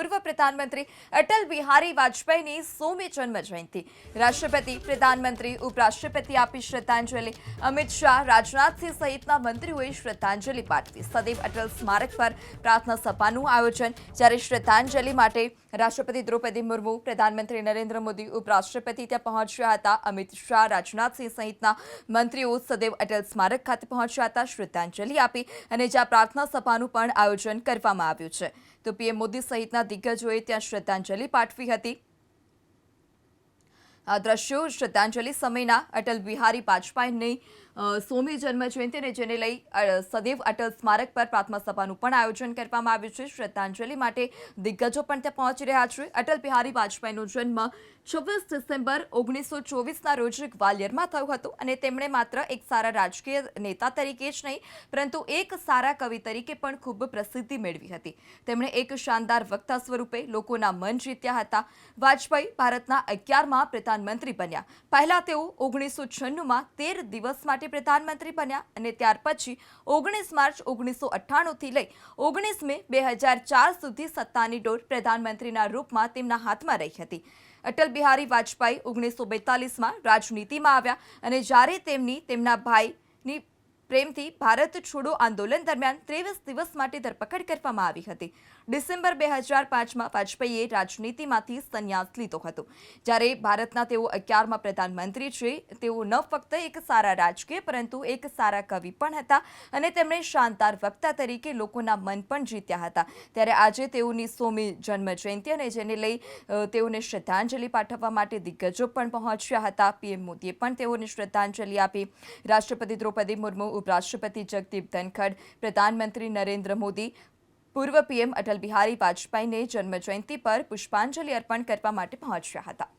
પૂર્વ પ્રધાનમંત્રી અટલ બિહારી વાજપેયીની 100મી જન્મ જયંતિ। રાષ્ટ્રપતિ, પ્રધાનમંત્રી, ઉપરાષ્ટ્રપતિ આપી શ્રદ્ધાંજલિ। અમિત શાહ, રાજનાથસિંહ સહિતના મંત્રીઓએ શ્રદ્ધાંજલિ પાઠવી। સદૈવ અટલ સ્મારક પર પ્રાર્થના સભાનું આયોજન। જ્યારે શ્રદ્ધાંજલિ માટે રાષ્ટ્રપતિ દ્રૌપદી મુર્મુ, પ્રધાનમંત્રી નરેન્દ્ર મોદી, ઉપરાષ્ટ્રપતિ ત્યાં પહોંચ્યા હતા। અમિત શાહ, રાજનાથસિંહ સહિતના મંત્રીઓ સદૈવ અટલ સ્મારક ખાતે પહોંચ્યા હતા, શ્રદ્ધાંજલિ આપી અને જ્યાં પ્રાર્થના સભાનું પણ આયોજન કરવામાં આવ્યું છે। તો પીએમ મોદી સહિતના દિગ્ગજોએ ત્યાં શ્રદ્ધાંજલિ પાઠવી હતી। આ દ્રશ્યો શ્રદ્ધાંજલિ સમયના અટલ બિહારી વાજપેયીની 100મી જન્મજયંતિ અને જેને લઈ સદૈવ અટલ સ્મારક પર પ્રાર્થના સભાનું પણ આયોજન કરવામાં આવ્યું છે। શ્રદ્ધાંજલિ માટે દિગ્ગજો પણ ત્યાં પહોંચી રહ્યા છે। અટલ બિહારી વાજપેયીનો જન્મ 26 ડિસેમ્બર 1924ના રોજ ગ્વાલિયરમાં થયો હતો અને તેમણે માત્ર એક સારા રાજકીય નેતા તરીકે જ નહીં પરંતુ એક સારા કવિ તરીકે પણ ખૂબ પ્રસિદ્ધિ મેળવી હતી। તેમણે એક શાનદાર વક્તા સ્વરૂપે લોકોના મન જીત્યા હતા। વાજપેયી ભારતના 11મા પ્રધાનમંત્રી બન્યા। પહેલા તેઓ 1996માં 13 દિવસ માટે પ્રધાનમંત્રી બન્યા અને ત્યાર પછી 19 માર્ચ 1998થી લઈ 19 મે 2004 સુધી સત્તાની ડોર પ્રધાનમંત્રીના રૂપમાં તેમના હાથમાં રહી હતી। અટલ બિહારી વાજપેયી 1942માં રાજનીતિમાં આવ્યા અને જ્યારે તેમના ભાઈની પ્રેમથી ભારત છોડો આંદોલન દરમિયાન 23 દિવસ માટે ધરપકડ કરવામાં આવી હતી। ડિસેમ્બર 2005માં વાજપેયીએ રાજનીતિમાંથી સંન્યાસ લીધો હતો। જ્યારે ભારતના તેઓ 11મા પ્રધાનમંત્રી છે। તેઓ ન ફક્ત એક સારા રાજકીય પરંતુ એક સારા કવિ પણ હતા અને તેમણે શાનદાર વક્તા તરીકે લોકોના મન પણ જીત્યા હતા। ત્યારે આજે તેઓની 100મી જન્મજયંતિ અને જેને લઈ તેઓને શ્રદ્ધાંજલિ પાઠવવા માટે દિગ્ગજો પણ પહોંચ્યા હતા। પીએમ મોદીએ પણ તેઓને શ્રદ્ધાંજલિ આપી। રાષ્ટ્રપતિ દ્રૌપદી મુર્મુ, ઉપરાષ્ટ્રપતિ જગદીપ ધનખડ, પ્રધાનમંત્રી નરેન્દ્ર મોદી, પૂર્વ પીએમ અટલ બિહારી વાજપેયીને જન્મજયંતિ પર પુષ્પાંજલિ અર્પણ કરવા માટે પહોંચ્યા હતા।